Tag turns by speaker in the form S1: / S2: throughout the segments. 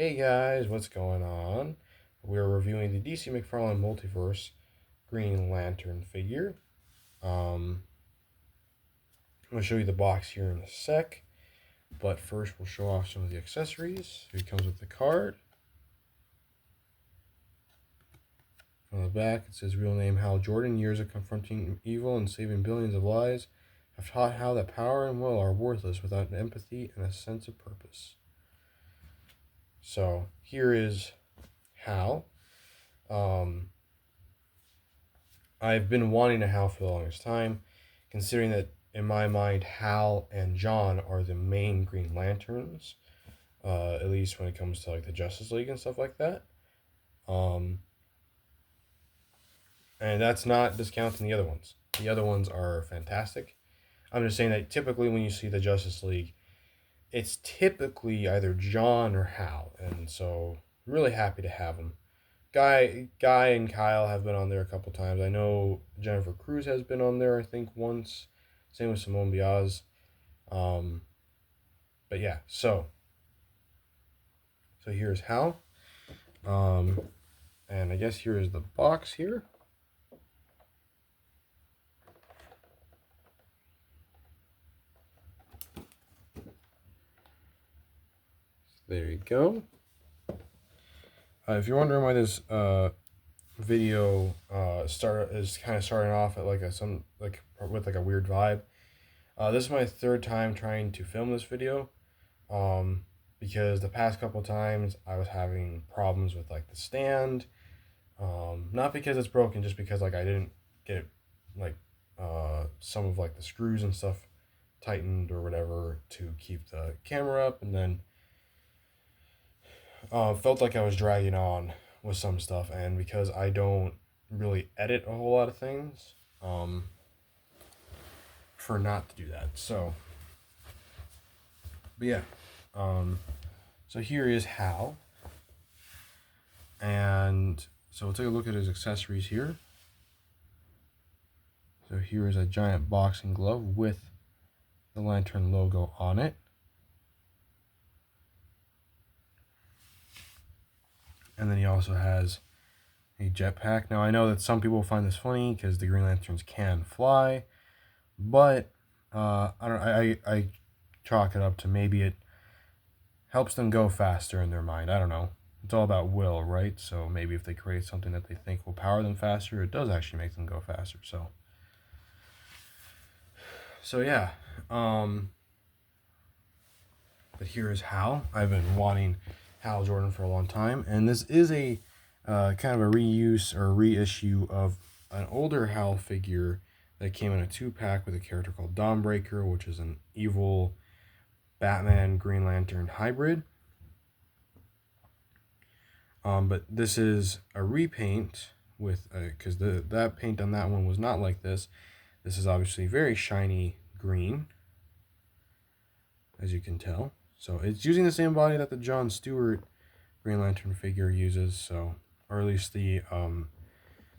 S1: Hey guys, what's going on? We're reviewing the DC Mcfarlane multiverse Green Lantern figure. I'm going to show you the box here in a sec, but first we'll show off some of the accessories. Here it comes with the card. On the back it says real name Hal Jordan. Years of confronting evil and saving billions of lives have taught how that power and will are worthless without empathy and a sense of purpose. So here is Hal. I've been wanting a Hal for the longest time, considering that in my mind, Hal and John are the main Green Lanterns, at least when it comes to like the Justice League and stuff like that. And that's not discounting the other ones. The other ones are fantastic. I'm just saying that typically when you see the Justice League, it's typically either John or Hal, and so I'm really happy to have them. Guy and Kyle have been on there a couple times. I know Jennifer Cruz has been on there, I think, once. Same with Simone Biaz. But yeah, so here's Hal. And I guess here is the box here. There you go. If you're wondering why this video is kind of starting off at like with a weird vibe, this is my third time trying to film this video, because the past couple times I was having problems with like the stand, not because it's broken, just because like I didn't get like some of like the screws and stuff tightened or whatever to keep the camera up, and then felt like I was dragging on with some stuff, and because I don't really edit a whole lot of things, for not to do that. So, but yeah, so here is Hal, and so we'll take a look at his accessories here. So here is a giant boxing glove with the Lantern logo on it. And then he also has a jetpack. Now I know that some people find this funny because the Green Lanterns can fly, but I chalk it up to maybe it helps them go faster in their mind. I don't know. It's all about will, right? So maybe if they create something that they think will power them faster, it does actually make them go faster. So yeah. But here is Hal. I've been wanting Hal Jordan for a long time, and this is a kind of a reuse or reissue of an older Hal figure that came in a 2-pack with a character called Dawnbreaker, which is an evil Batman Green Lantern hybrid. But this is a repaint with because that paint on that one was not like this. This is obviously very shiny green, as you can tell. So it's using the same body that the John Stewart Green Lantern figure uses, so, or at least the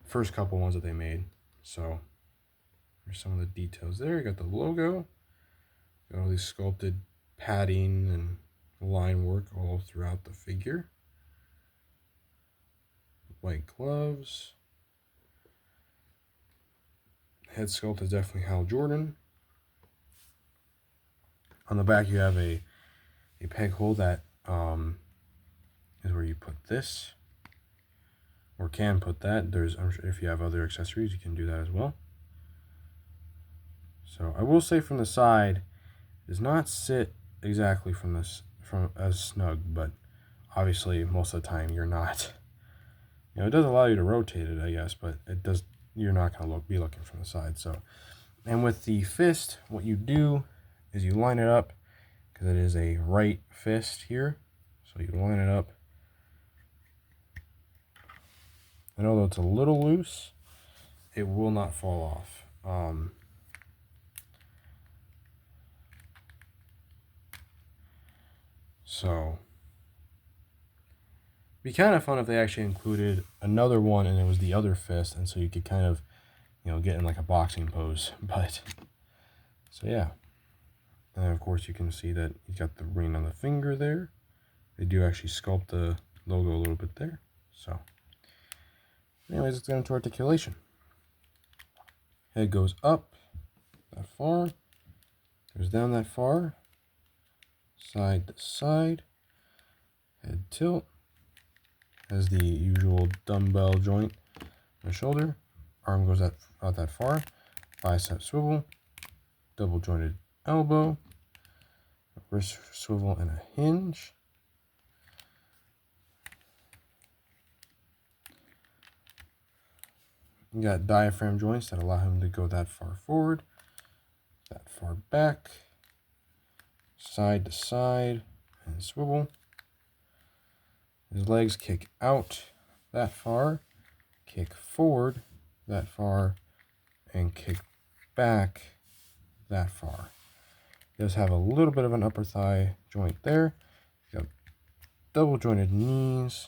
S1: first couple ones that they made. So here's some of the details there. You got the logo, got all these sculpted padding and line work all throughout the figure. White gloves. Head sculpt is definitely Hal Jordan. On the back you have a peg hole that is where you put this, or can put that. I'm sure if you have other accessories you can do that as well. So I will say from the side, it does not sit exactly from as snug, but obviously most of the time you're not. You know, it does allow you to rotate it, I guess, but it does. You're not going to be looking from the side. So, and with the fist, what you do is you line it up, because it is a right fist here. So you line it up. And although it's a little loose, it will not fall off. So it'd be kind of fun if they actually included another one and it was the other fist, and so you could kind of, you know, get in like a boxing pose. But so yeah. And of course you can see that you got the ring on the finger there, They do actually sculpt the logo a little bit there. So, anyways, let's get into articulation. Head goes up that far, goes down that far, side to side, head tilt, has the usual dumbbell joint in the shoulder, arm goes out that far, bicep swivel, double jointed elbow, wrist swivel and a hinge. You got diaphragm joints that allow him to go that far forward, that far back, side to side, and swivel. His legs kick out that far, kick forward that far, and kick back that far. He does have a little bit of an upper thigh joint there. He's got double jointed knees.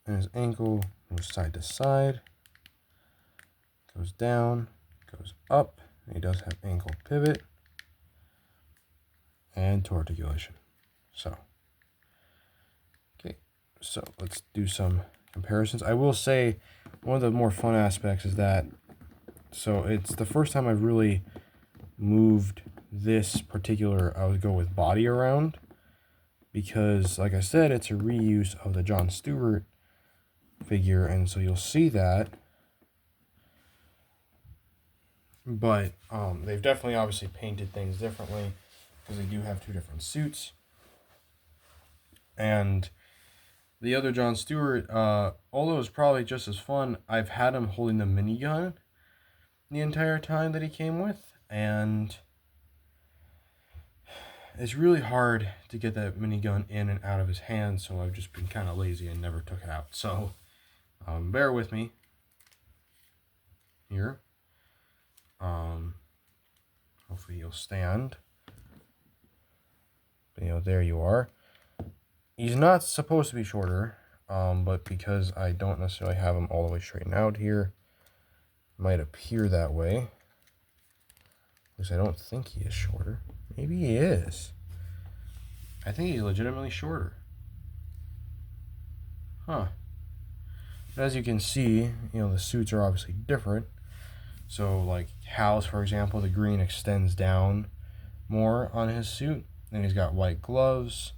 S1: And his ankle goes side to side, goes down, goes up, and he does have ankle pivot and toe articulation. So, okay, so let's do some comparisons. I will say one of the more fun aspects is that, so it's the first time I've really moved this particular, I would go with body around, because like I said, it's a reuse of the Jon Stewart figure, and so you'll see that, but they've definitely obviously painted things differently because they do have two different suits. And the other Jon Stewart, although it's probably just as fun, I've had him holding the minigun the entire time that he came with, and it's really hard to get that minigun in and out of his hands, so I've just been kind of lazy and never took it out. So bear with me here. Hopefully you'll stand. But, there you are. He's not supposed to be shorter, but because I don't necessarily have him all the way straightened out here, it might appear that way. At least I don't think he is shorter. Maybe he is. I think he's legitimately shorter. Huh. As you can see, the suits are obviously different. So, like Hal's, for example, the green extends down more on his suit. Then he's got white gloves.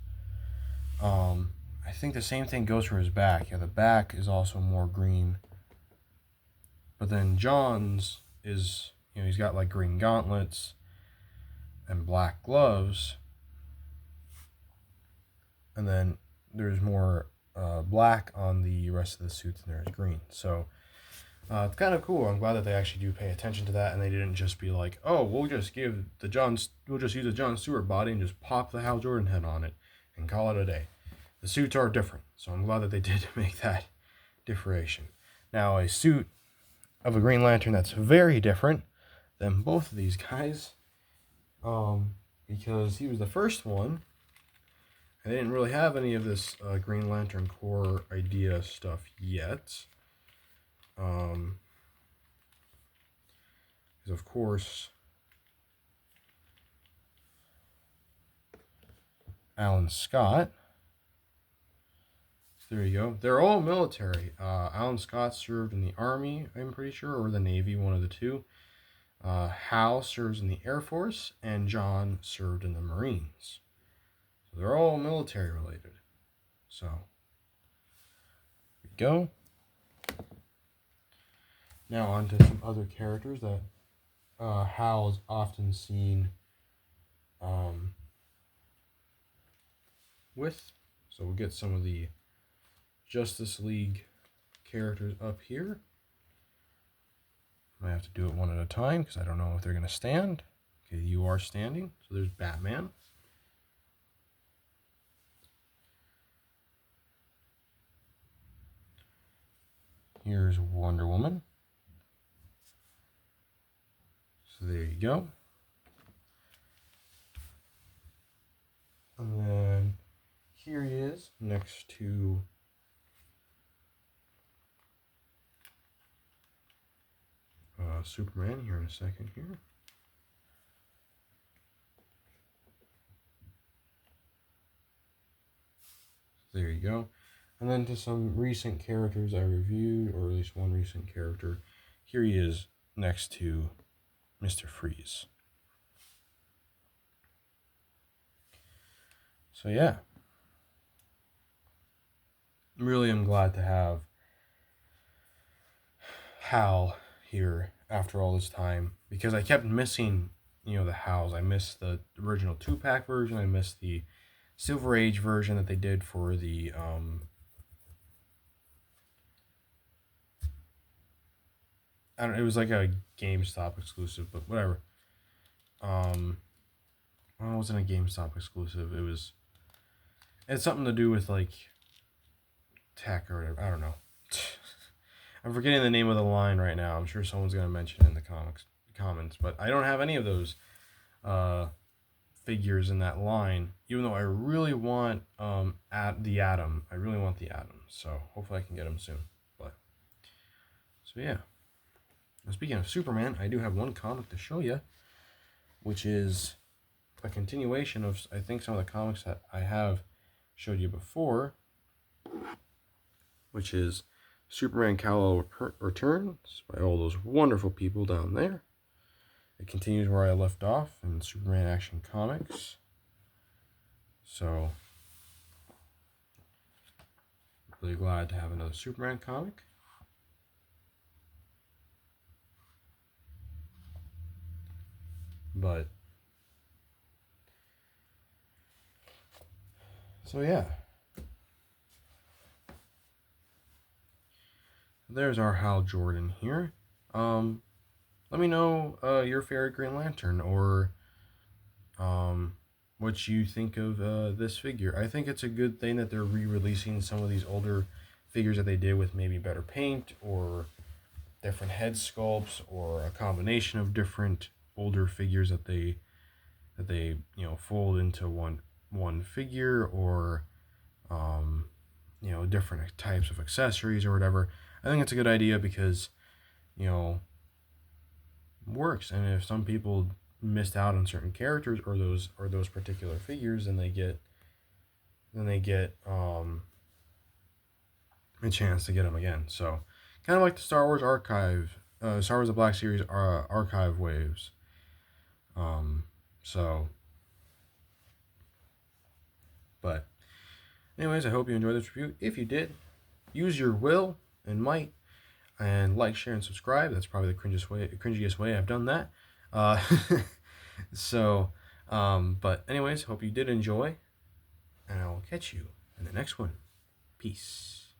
S1: I think the same thing goes for his back. Yeah, the back is also more green. But then Jon's is, he's got like green gauntlets and black gloves. And then there's more black on the rest of the suits than there is green. So it's kind of cool. I'm glad that they actually do pay attention to that, and they didn't just be like, oh, we'll just use the Jon Stewart body and just pop the Hal Jordan head on it and call it a day. The suits are different, so I'm glad that they did make that differentiation. Now, a suit of a Green Lantern that's very different than both of these guys, because he was the first one. I didn't really have any of this Green Lantern Corps idea stuff yet. Because of course, Alan Scott. There you go. They're all military. Alan Scott served in the Army, I'm pretty sure, or the Navy, one of the two. Hal serves in the Air Force, and Jon served in the Marines. So they're all military related. So, there we go. Now on to some other characters that Hal is often seen with. So we'll get some of the Justice League characters up here. I have to do it one at a time because I don't know if they're going to stand. Okay, you are standing. So there's Batman. Here's Wonder Woman. So there you go. And then here he is next to Superman here in a second here. There you go. And then to some recent characters I reviewed, or at least one recent character. Here he is next to Mr. Freeze. So yeah, really am glad to have Hal here after all this time, because I kept missing, the Hals. I missed the original 2-pack version. I missed the Silver Age version that they did for the I don't. It was like a GameStop exclusive, but whatever. Well, it wasn't a GameStop exclusive. It's something to do with like tech or whatever. I don't know. I'm forgetting the name of the line right now. I'm sure someone's gonna mention it in the comments, but I don't have any of those figures in that line. Even though I really want at the Atom. I really want the Atom. So hopefully I can get him soon. But so yeah. Now, speaking of Superman, I do have one comic to show you, which is a continuation of, I think, some of the comics that I have showed you before, which is Superman Kal-El Returns by all those wonderful people down there. It continues where I left off in Superman Action Comics. So, really glad to have another Superman comic. But, so yeah. There's our Hal Jordan here. Let me know your favorite Green Lantern, or what you think of this figure. I think it's a good thing that they're re-releasing some of these older figures that they did with maybe better paint or different head sculpts, or a combination of different older figures that they fold into one figure, or different types of accessories or whatever. I think it's a good idea because works, and if some people missed out on certain characters or those particular figures, then they get a chance to get them again. So kind of like the Star Wars archive, Star Wars The Black Series archive waves. But anyways, I hope you enjoyed this review. If you did, use your will and might, and like, share, and subscribe. That's probably the cringiest way I've done that. But anyways, hope you did enjoy, and I will catch you in the next one. Peace.